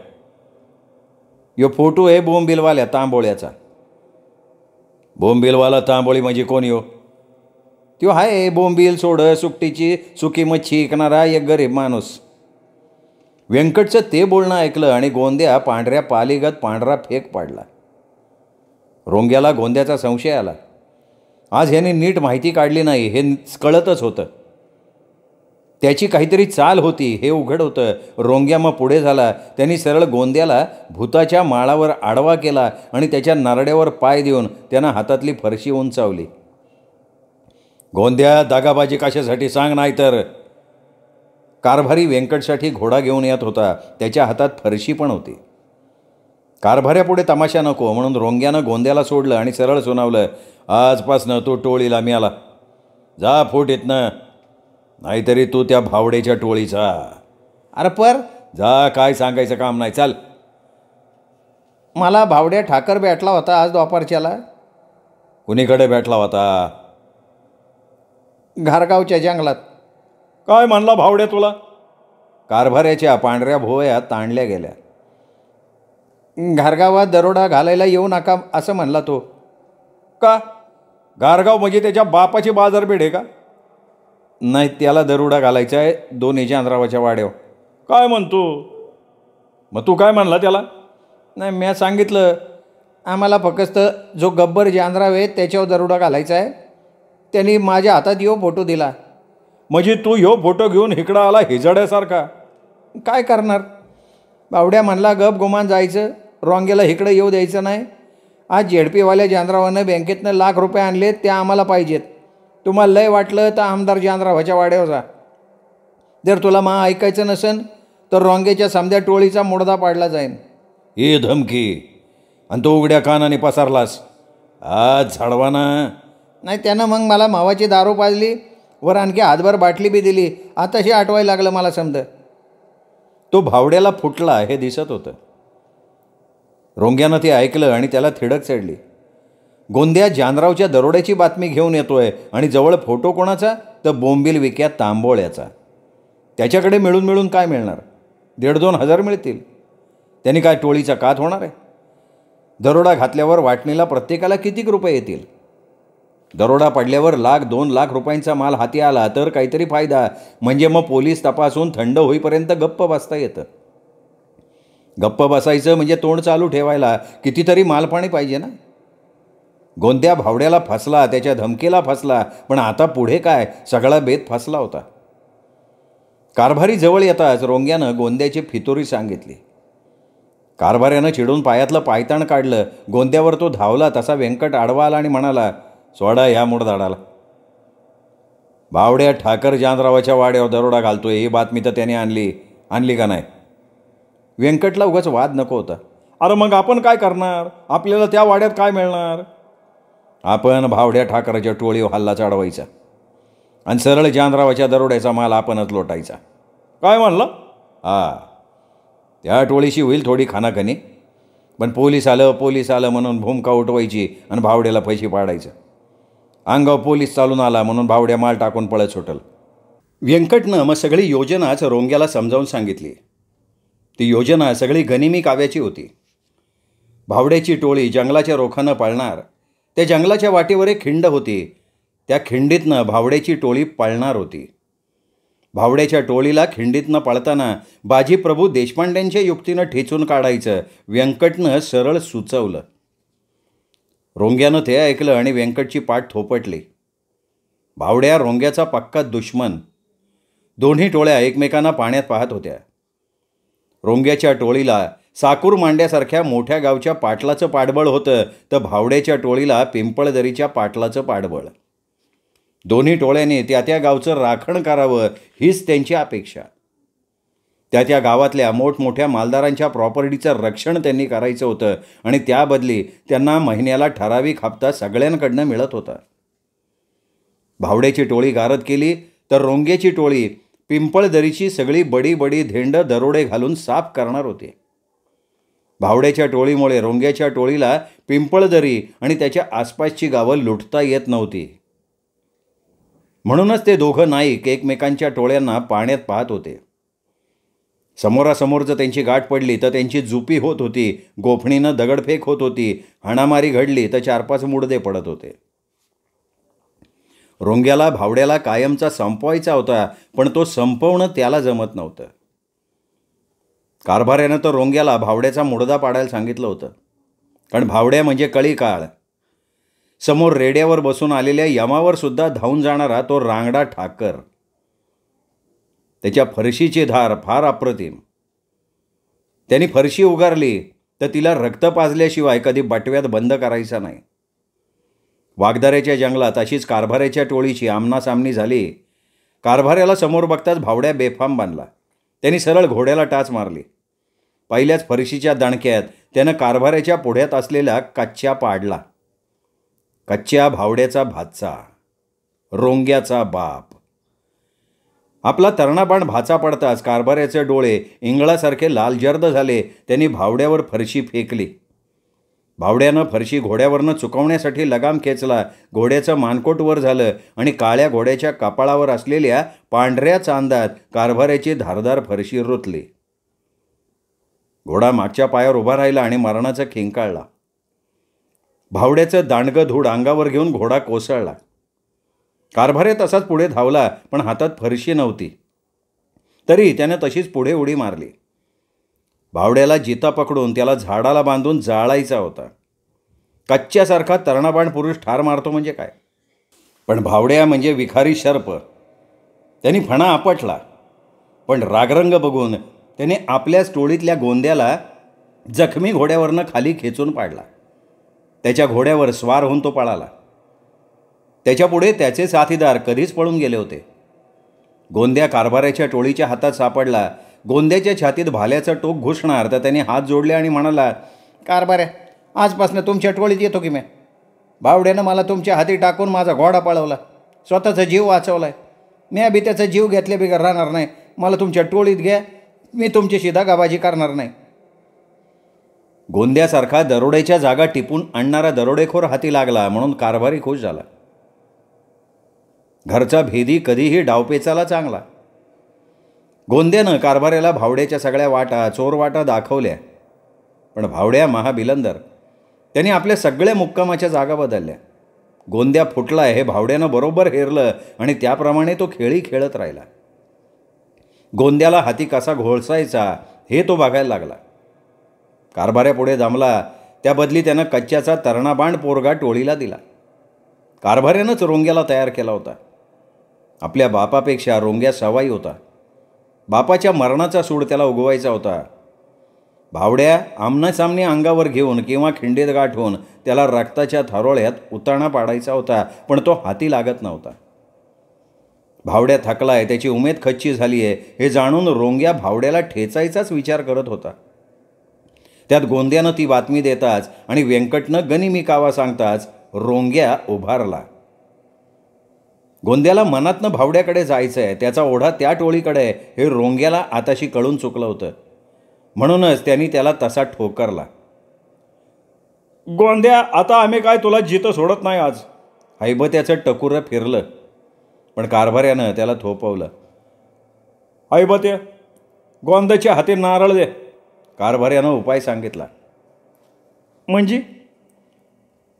यो फोटो आहे बोंबिलवाल्या तांबोळ्याचा. बोंबिलवाला तांबोळी म्हणजे कोण यो? त्यो आहे बोंबील सोडं सुकटीची सुकी मच्छी विकणारा एक गरीब माणूस. व्यंकटचं ते बोलणं ऐकलं आणि गोंद्या पांढऱ्या पालीगत पांढरा फेक पाडला. रोंग्याला गोंद्याचा संशय आला. आज ह्याने नीट माहिती काढली नाही हे कळतच होतं. त्याची काहीतरी चाल होती हे उघड होतं. रोंग्या मग पुढे झाला. त्यांनी सरळ गोंद्याला भूताच्या माळावर आडवा केला आणि त्याच्या नरड्यावर पाय देऊन त्यानं हातातली फरशी उंचावली. गोंद्या, दागाबाजी कशासाठी सांग, नाही तर. कारभारी व्यंकटसाठी घोडा घेऊन येत होता. त्याच्या हातात फरशी पण होती. कारभाऱ्यापुढे तमाशा नको म्हणून रोंग्यानं गोंद्याला सोडलं आणि सरळ सुनावलं. आजपासनं तू टोळीला मिळाला. जा फूट इथनं, नाहीतरी तू त्या भावडेच्या टोळीचा. अरे पर जा, काय सांगायचं काम नाही, चाल. मला भावड्या ठाकर भेटला होता आज दुपारच्याला. कुणीकडे भेटला होता? घारगावच्या जंगलात. काय म्हणला भावड्या तुला? कारभाऱ्याच्या पांढऱ्या भोवया ताणल्या गेल्या. घारगावात दरोडा घालायला येऊ नका असं म्हणला तो. का? घारगाव म्हणजे त्याच्या बापाची बाजारपेठ आहे का? नाही, त्याला दरोडा घालायचा आहे 2 जानरावाच्या वाड्यावर. काय म्हणतो? मग तू काय म्हणला त्याला? नाही, मी सांगितलं आम्हाला फक्त जो गब्बर जानराव आहे त्याच्यावर दरोडा घालायचा आहे. त्यांनी माझ्या हातात यो फोटो दिला. म्हणजे तू ह्यो फोटो घेऊन इकडं आला हिजड्यासारखा? काय करणार? बावड्या म्हणला गप गुमान जायचं, रोंग्याला इकडं येऊ द्यायचं नाही. आज झेडपीवाल्या जानरावानं बँकेतनं ₹1,00,000 आणले, त्या आम्हाला पाहिजेत. तुम्हाला लय वाटलं तर आमदार जानरावाच्या वाड्यावर जा. जर तुला मा ऐकायचं नसेल तर रोंग्याच्या समद्या टोळीचा मुडदा पाडला जाईन. ही धमकी आणि तो उघड्या कानाने पसारलास. आज झाडवाना. नाही, त्यानं मग मला मावाची दारू पाजली, वर आणखी हातभर बाटली बी दिली. आताशी आठवायला लागलं मला समज. तो भावड्याला फुटला हे दिसत होतं. रोंग्यानं ते ऐकलं आणि त्याला थिडक चढली. गोंद्या जानरावच्या दरोड्याची बातमी घेऊन येतोय आणि जवळ फोटो कोणाचा? तर बोंबील विक्या तांबोळ्याचा. त्याच्याकडे मिळून काय मिळणार? 1,500-2,000 मिळतील. त्यांनी काय टोळीचा कात होणार आहे? दरोडा घातल्यावर वाटणीला प्रत्येकाला किती रुपये येतील? दरोडा पडल्यावर 1,00,000-2,00,000 रुपयांचा माल हाती आला तर काहीतरी फायदा. म्हणजे मग पोलीस तपासून थंड होईपर्यंत गप्प बसता येतं. गप्प बसायचं म्हणजे तोंड चालू ठेवायला कितीतरी मालपाणी पाहिजे ना. गोंद्या भावड्याला फसला, त्याच्या धमकीला फसला, पण आता पुढे काय? सगळा बेत फसला होता. कारभारी जवळ येताच रोंग्यानं गोंद्याची फितुरी सांगितली. कारभाऱ्यानं चिडून पायातलं पायताण काढलं. गोंद्यावर तो धावला तसा व्यंकट आडवा आला आणि म्हणाला, सोडा ह्या मुडदाडाला. भावड्या ठाकर जानरावाच्या वाड्यावर दरोडा घालतोय ही बातमी तर त्याने आणली का नाही? व्यंकटला उगाच वाद नको होता. अरे मग आपण काय करणार? आपल्याला त्या वाड्यात काय मिळणार? आपण भावड्या ठाकराच्या टोळीवर हल्ला चढवायचा आणि सरळ जानरावाच्या दरोड्याचा माल आपणच लोटायचा. काय म्हणलं? त्या टोळीशी होईल थोडी खानाखनी, पण पोलीस आलं म्हणून भूमिका उठवायची आणि भावड्याला पैसे पाडायचं. अंगावर पोलीस चालून आला म्हणून भावड्या माल टाकून पळत सुटल. व्यंकटनं मग सगळी योजनाच रोंग्याला समजावून सांगितली. ती योजना सगळी गनिमी काव्याची होती. भावड्याची टोळी जंगलाच्या रोखानं पळणार. त्या जंगलाच्या वाटेवर एक खिंड होती. त्या खिंडीतनं भावड्याची टोळी पळणार होती. भावड्याच्या टोळीला खिंडीतनं पळताना बाजीप्रभू देशपांड्यांच्या युक्तीनं ठेचून काढायचं व्यंकटनं सरळ सुचवलं. रोंग्यानं ते ऐकलं आणि व्यंकटची पाठ थोपटली. भावड्या रोंग्याचा पक्का दुश्मन. दोन्ही टोळ्या एकमेकांना पाण्यात पाहत होत्या. रोंग्याच्या टोळीला साकूर मांड्यासारख्या मोठ्या गावच्या पाटलाचं पाठबळ होतं, तर भावड्याच्या टोळीला पिंपळदरीच्या पाटलाचं पाठबळ. दोन्ही टोळ्यांनी त्या गावचं राखण करावं हीच त्यांची अपेक्षा. त्या गावातल्या मोठमोठ्या मालदारांच्या प्रॉपर्टीचं रक्षण त्यांनी करायचं होतं आणि त्याबदली त्यांना महिन्याला ठराविक हप्ता सगळ्यांकडनं मिळत होता. भावड्याची टोळी गारद केली तर रोंग्याची टोळी पिंपळदरीची सगळी बडी धेंड दरोडे घालून साफ करणार होते. भावड्याच्या टोळीमुळे रोंग्याच्या टोळीला पिंपळदरी आणि त्याच्या आसपासची गावं लुटता येत नव्हती. म्हणूनच ते दोघं नाईक एकमेकांच्या टोळ्यांना पाण्यात पाहत होते. समोरासमोर जर त्यांची गाठ पडली तर त्यांची जुपी होत होती, गोफणीनं दगडफेक होत होती, हाणामारी घडली तर 4-5 मुडदे पडत होते. रोंग्याला भावड्याला कायमचा संपवायचा होता, पण तो संपवणं त्याला जमत नव्हतं. कारभाऱ्यानं तर रोंग्याला भावड्याचा मुडदा पाडायला सांगितलं होतं. कारण भावड्या म्हणजे कळी काळ. समोर रेड्यावर बसून आलेल्या यमावर सुद्धा धावून जाणारा तो रांगडा ठाकर. त्याच्या फरशीची धार फार अप्रतिम. त्यांनी फरशी उगारली तर तिला रक्त पाजल्याशिवाय कधी बटव्यात बंद करायचा नाही. वाघदाऱ्याच्या जंगलात अशीच कारभाऱ्याच्या टोळीची आमनासामनी झाली. कारभाऱ्याला समोर बघताच भावड्या बेफाम बांधला. त्यांनी सरळ घोड्याला टाच मारली. पहिल्याच फरशीच्या दणक्यात त्यानं कारभाऱ्याच्या पुढ्यात असलेला कच्च्या पाडला. कच्च्या भावड्याचा भाचा, रोंग्याचा बाप. आपला तरणा भाचा पडताच कारभाऱ्याचे डोळे इंगळासारखे लालजर्द झाले. त्यांनी भावड्यावर फरशी फेकली. भावड्यानं फरशी घोड्यावरनं चुकवण्यासाठी लगाम खेचला. घोड्याचं मानकोट वर झालं आणि काळ्या घोड्याच्या कपाळावर असलेल्या पांढऱ्या चांदात कारभाऱ्याची धारदार फरशी रुतली. घोडा मागच्या पायावर उभा राहिला आणि मरणाचा खिंकाळला. भावड्याचं दांडगं धूड अंगावर घेऊन घोडा कोसळला. कारभाऱ्या तसाच पुढे धावला, पण हातात फरशी नव्हती. तरी त्याने तशीच पुढे उडी मारली. भावड्याला जिता पकडून त्याला झाडाला बांधून जाळायचा होता. कच्च्यासारखा तरणबाण पुरुष ठार मारतो म्हणजे काय? पण भावड्या म्हणजे विखारी सर्प. त्यांनी फणा आपटला, पण रागरंग बघून त्याने आपल्याच टोळीतल्या गोंद्याला जखमी घोड्यावरनं खाली खेचून पाडला. त्याच्या घोड्यावर स्वार होऊन तो पळाला. त्याच्यापुढे त्याचे साथीदार कधीच पळून गेले होते. गोंद्या कारभाऱ्याच्या टोळीच्या हातात सापडला. गोंद्याच्या छातीत भाल्याचं टोक घुसणार तर त्याने हात जोडले आणि म्हणाला, कारभाऱ्या, आजपासून तुमच्या टोळीत येतो की मी. भावड्यानं मला तुमच्या हाती टाकून माझा घोडा पळवला, स्वतःचा जीव वाचवलाय. मी बी त्याचा जीव घेतल्या बिगर राहणार नाही. मला तुमच्या टोळीत घ्या, मी तुमच्याशी दगाबाजी करणार नाही. गोंद्यासारखा दरोड्याच्या जागा टिपून आणणारा दरोडेखोर हाती लागला म्हणून कारभारी खुश झाला. घरचा भेदी कधीही डावपेचाला चांगला. गोंद्यानं कारभाऱ्याला भावड्याच्या सगळ्या वाटा चोरवाटा दाखवल्या, पण भावड्या महाबिलंदर. त्यांनी आपल्या सगळ्या मुक्कामाच्या जागा बदलल्या. गोंद्या फुटलाय हे भावड्यानं बरोबर हेरलं आणि त्याप्रमाणे तो खेळी खेळत राहिला. गोंद्याला हाती कसा घोळसायचा हे तो बघायला लागला. कारभाऱ्यापुढे जमला त्या बदली त्यानं कच्च्याचा तरणा-बांड पोरगा टोळीला दिला. कारभाऱ्यानंच रोंग्याला तयार केला होता. आपल्या बापापेक्षा रोंग्या सवाई होता. बापाच्या मरणाचा सूड त्याला उगवायचा होता. भावड्या आमनासामने अंगावर घेऊन किंवा खिंडीत गाठून त्याला रक्ताच्या थारोळ्यात उताणा पाडायचा होता, पण तो हाती लागत नव्हता. भावड्या थकलाय, त्याची उमेद खच्ची झाली आहे हे जाणून रोंग्या भावड्याला ठेचायचाच विचार करत होता. त्यात गोंद्यानं ती बातमी देताच आणि व्यंकटनं गनिमी कावा सांगताच रोंग्या उभारला. गोंद्याला मनातनं भावड्याकडे जायचं आहे, त्याचा ओढा त्या टोळीकडे हे रोंग्याला आताशी कळून चुकलं होतं. म्हणूनच त्यांनी त्याला तसा ठोकरला. गोंद्या, आता आम्ही काय तुला जिथं सोडत नाही आज. हैबत्याचं टकुरं फिरलं, पण कारभाऱ्यानं त्याला थोपवलं. हैबत्या, गोंद्याच्या हाती नारळ दे. कारभाऱ्यानं उपाय सांगितला. म्हणजे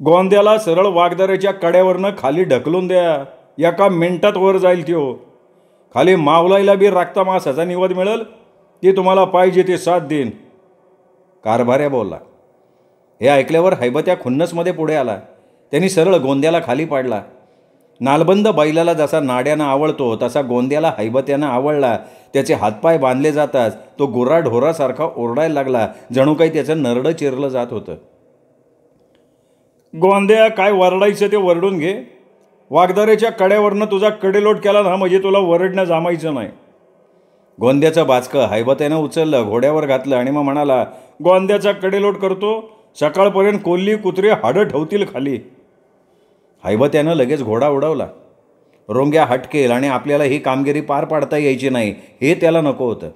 गोंद्याला सरळ वाघदाऱ्याच्या कड्यावरनं खाली ढकलून द्या. एका मिनिटात वर जाईल त्यो. खाली मावलाईला बी रक्ता मासाचा निवद मिळेल. ती तुम्हाला पाहिजे ते साथ देईन. कारभाऱ्या बोलला. हे ऐकल्यावर हैबत्या खुन्नसमध्ये पुढे आला. त्यांनी सरळ गोंद्याला खाली पाडला. नालबंद बैलाला जसा नाड्यानं आवळतो तसा गोंद्याला हैबत्यानं आवळला. त्याचे हातपाय बांधले जाताच तो गुराढोरासारखा ओरडायला लागला, जणू काही त्याचं नरडं चिरलं जात होतं. गोंद्या, काय वरडायचं ते वरडून घे. वाघदाऱ्याच्या कड्यावरनं तुझा कडेलोट केला ना, म्हणजे तुला वरडणं जमायचं नाही. गोंद्याचं बाचकं हैबत्यानं उचललं, घोड्यावर घातलं आणि मग म्हणाला, गोंद्याचा कडेलोट करतो. सकाळपर्यंत कोल्ही कुत्रे हाडं ठेवतील खाली. हैबत्यानं लगेच घोडा उडवला. रोंग्या हटकेल आणि आपल्याला ही कामगिरी पार पाडता यायची नाही हे त्याला नको होतं.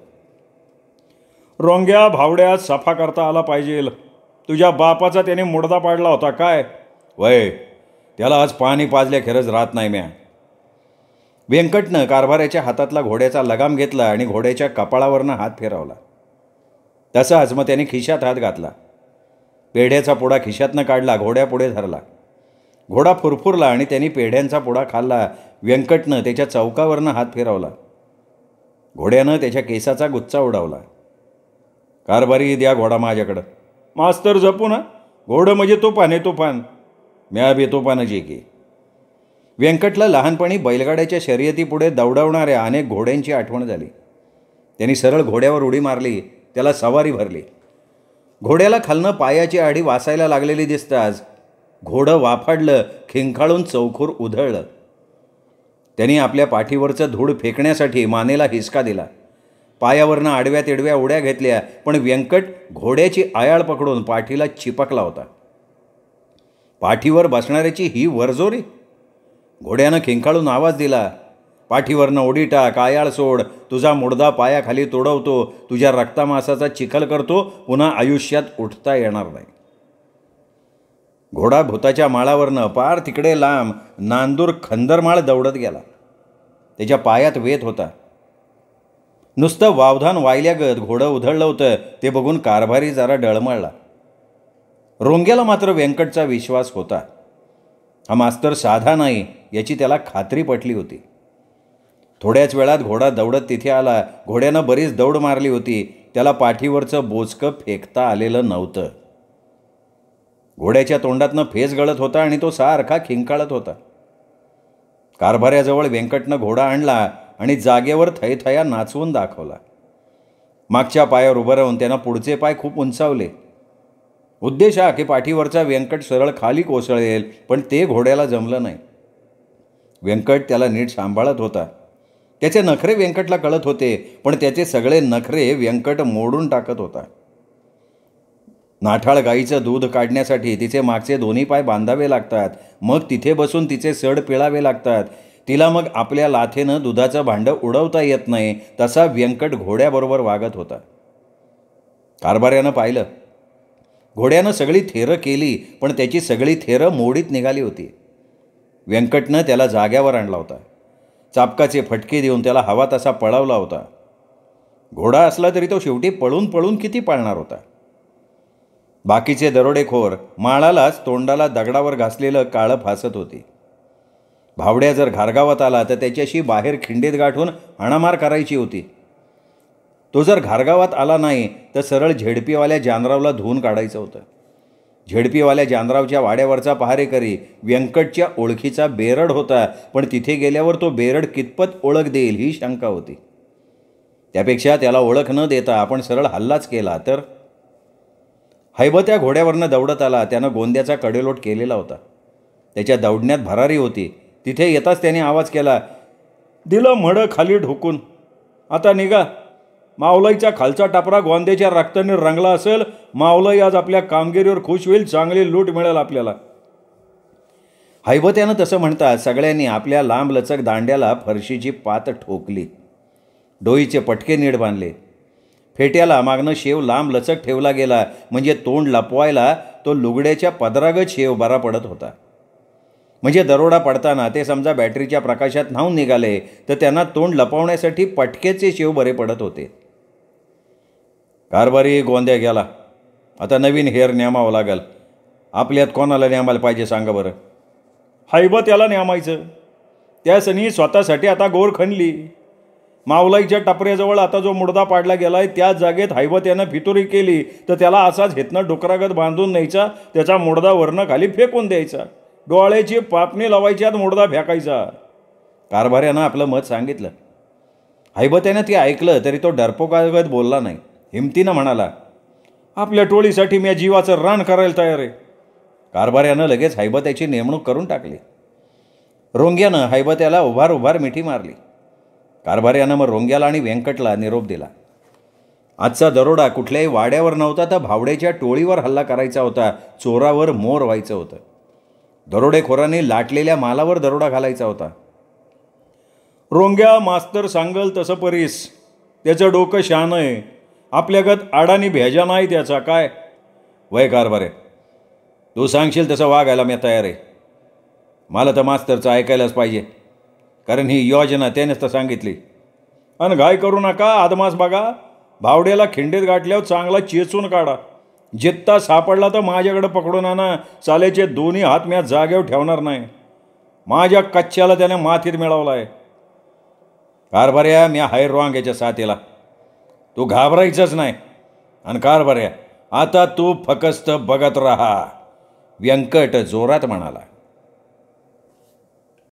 रोंग्या, भावड्यात सफा करता आला पाहिजे. तुझ्या बापाचा त्याने मुडदा पाडला होता काय? वय, त्याला आज पाणी पाजल्याखेरच राहत नाही म्या. व्यंकटनं कारभाऱ्याच्या हातातला घोड्याचा लगाम घेतला आणि घोड्याच्या कपाळावरनं हात फिरवला. तसाच मग त्याने खिशात हात घातला. पेढ्याचा पुडा खिशातनं काढला, घोड्यापुढे धरला. घोडा फुरफुरला आणि त्यांनी पेढ्यांचा पुडा खाल्ला. व्यंकटनं त्याच्या चौकावरनं हात फिरवला. घोड्यानं त्याच्या केसाचा गुच्चा उडवला. कारभारी, द्या घोडा माझ्याकडं. मास्तर जपू ना. घोडं म्हणजे तुफान आहे, तुफान. म्या बी तुफानच आहे की. व्यंकटला लहानपणी बैलगाड्याच्या शर्यतीपुढे दौडवणाऱ्या अनेक घोड्यांची आठवण झाली. त्यांनी सरळ घोड्यावर उडी मारली, त्याला सवारी भरली. घोड्याला खालनं पायाची आडी वासायला लागलेली दिसताच घोडं वाफाडलं, खिंखाळून चौखूर उधळलं. त्यांनी आपल्या पाठीवरचं धूळ फेकण्यासाठी मानेला हिसका दिला. पायावरनं आडव्या तिडव्या उड्या घेतल्या, पण व्यंकट घोड्याची आयाळ पकडून पाठीला चिपकला होता. पाठीवर बसणाऱ्याची ही वरजोरी. घोड्यानं खिंखाळून आवाज दिला, पाठीवरनं उडी टाक, आयाळ सोड. तुझा मुडदा पायाखाली तोडवतो, तुझ्या रक्तामासाचा चिखल करतो, पुन्हा आयुष्यात उठता येणार नाही. घोडा भुताच्या माळावरनं पार तिकडे लांब नांदूर खंदरमाळ दौडत गेला. त्याच्या पायात वेत होता. नुसतं वावधान वायल्यागत घोडं उधळलं होतं. ते बघून कारभारी जरा डळमळला. रोंग्याला मात्र व्यंकटचा विश्वास होता. हा मास्तर साधा नाही याची त्याला खात्री पटली होती. थोड्याच वेळात घोडा दौडत तिथे आला. घोड्यानं बरीच दौड मारली होती. त्याला पाठीवरचं बोचकं फेकता आलेलं नव्हतं. घोड्याच्या तोंडातनं फेस गळत होता आणि तो सारखा खिंकाळत होता. कारभाऱ्याजवळ व्यंकटनं घोडा आणला आणि जागेवर थैथया नाचवून दाखवला. मागच्या पायावर उभं राहून त्यानं पुढचे पाय खूप उंचावले. उद्देश हा की पाठीवरचा व्यंकट सरळ खाली कोसळेल, पण ते घोड्याला जमलं नाही. व्यंकट त्याला नीट सांभाळत होता. त्याचे नखरे व्यंकटला कळत होते, पण त्याचे सगळे नखरे व्यंकट मोडून टाकत होता. नाठाळ गाईचं दूध काढण्यासाठी तिचे मागचे दोन्ही पाय बांधावे लागतात. मग तिथे बसून तिचे सड पिळावे लागतात. तिला मग आपल्या लाथेनं दुधाचं भांडं उडवता येत नाही. तसा व्यंकट घोड्याबरोबर वागत होता. कारभाऱ्यानं पाहिलं. घोड्यानं सगळी थेरं केली, पण त्याची सगळी थेरं मोडीत निघाली होती. व्यंकटनं त्याला जाग्यावर आणला होता. चापकाचे फटके देऊन त्याला हवा तसा पळवला होता. घोडा असला तरी तो शेवटी पळून पळून किती पाळणार होता. बाकीचे दरोडेखोर माळालाच तोंडाला दगडावर घासलेलं काळं फासत होते. भावड्या जर घारगावात आला तर त्याच्याशी बाहेर खिंडीत गाठून हाणामार करायची होती. तो जर घारगावात आला नाही तर सरळ झेडपीवाल्या जानरावला धुवून काढायचं होतं. झेडपीवाल्या जानरावच्या वाड्यावरचा पहारेकरी व्यंकटच्या ओळखीचा बेरड होता, पण तिथे गेल्यावर तो बेरड कितपत ओळख देईल ही शंका होती. त्यापेक्षा त्याला ओळख न देता आपण सरळ हल्लाच केला तर. हैबत्या घोड्यावरनं दौडत आला. त्यानं गोंद्याचा कडेलोट केलेला होता. त्याच्या दौडण्यात भरारी होती. तिथे येताच त्याने आवाज केला, दिलं म्हडं खाली ढोकून, आता निघा. मावलाईचा खालचा टापरा गोंद्याच्या रक्ताने रंगला असेल. मावलाई आज आपल्या कामगिरीवर खुश होईल. चांगली लूट मिळेल आपल्याला. हैबत्यानं तसं म्हणतात सगळ्यांनी आपल्या लांब लचक दांड्याला फरशीची पात ठोकली. डोईचे पटके नीट बांधले. फेट्याला मागनं शेव लांब लचक ठेवला गेला, म्हणजे तोंड लपवायला तो लुगड्याच्या पदरागत शेव बरा पडत होता. म्हणजे दरोडा पडताना ते समजा बॅटरीच्या प्रकाशात न्हावून निघाले तर त्यांना तोंड लपवण्यासाठी पटकेचे शेव बरे पडत होते. कारभारी गोंद्या गेला. आता नवीन हेर न्यामावं लागेल. आपल्यात कोणाला न्यामायला पाहिजे सांगा बरं. हैबत्याला न्यामायचं. त्यासनी स्वतःसाठी आता गोर खणली. मावलाईच्या टपऱ्याजवळ आता जो मुडदा पाडला गेलाय त्याच जागेत हैबत्यानं फितुरी केली तर त्याला असाच हेतनं डुकरागत बांधून न्यायचा. त्याचा मुडदा वरनं खाली फेकून द्यायचा. डोळ्याची पापणी लावायची आत मुडदा फेकायचा. कारभाऱ्यानं आपलं मत सांगितलं. हैबत्यानं ते ऐकलं तरी तो डरपोकागत बोलला नाही. हिमतीनं म्हणाला, आपल्या टोळीसाठी मी जीवाचं रान करायला तयार आहे. कारभाऱ्यानं लगेच हैबत्याची नेमणूक करून टाकली. रोंग्यानं हैबत्याला उभार मिठी मारली. कारभाऱ्यानं मग रोंग्याला आणि व्यंकटला निरोप दिला. आजचा दरोडा कुठल्याही वाड्यावर नव्हता तर भावड्याच्या टोळीवर हल्ला करायचा होता. चोरावर मोर व्हायचं होतं. दरोडेखोरांनी लाटलेल्या मालावर दरोडा घालायचा होता. रोंग्या मास्तर सांगल तसं परीस. त्याचं डोकं शान आहे. आपल्यागत आडानी भेजा नाही त्याचा. काय वय कारभारे, तू सांगशील तसं वागायला मी तयार आहे. मला तर मास्तरचं ऐकायलाच पाहिजे, कारण ही योजना त्यानेच तर सांगितली. आणि घाय करू नका. आदमास बघा. भावड्याला खिंडीत गाठल्यावर चांगला चेचून काढा. जित्ता सापडला तर माझ्याकडे पकडून आणा. चालेचे दोन्ही हात मी जागेवर ठेवणार नाही. माझ्या कच्च्याला त्याने मातीत मिळवला आहे. कारभाऱ्या, मी हाय रोंग्याच्या साथीला. तू घाबरायचंच नाही. आणि कारभाऱ्या, आता तू फकस्त बघत राहा, व्यंकट जोरात म्हणाला.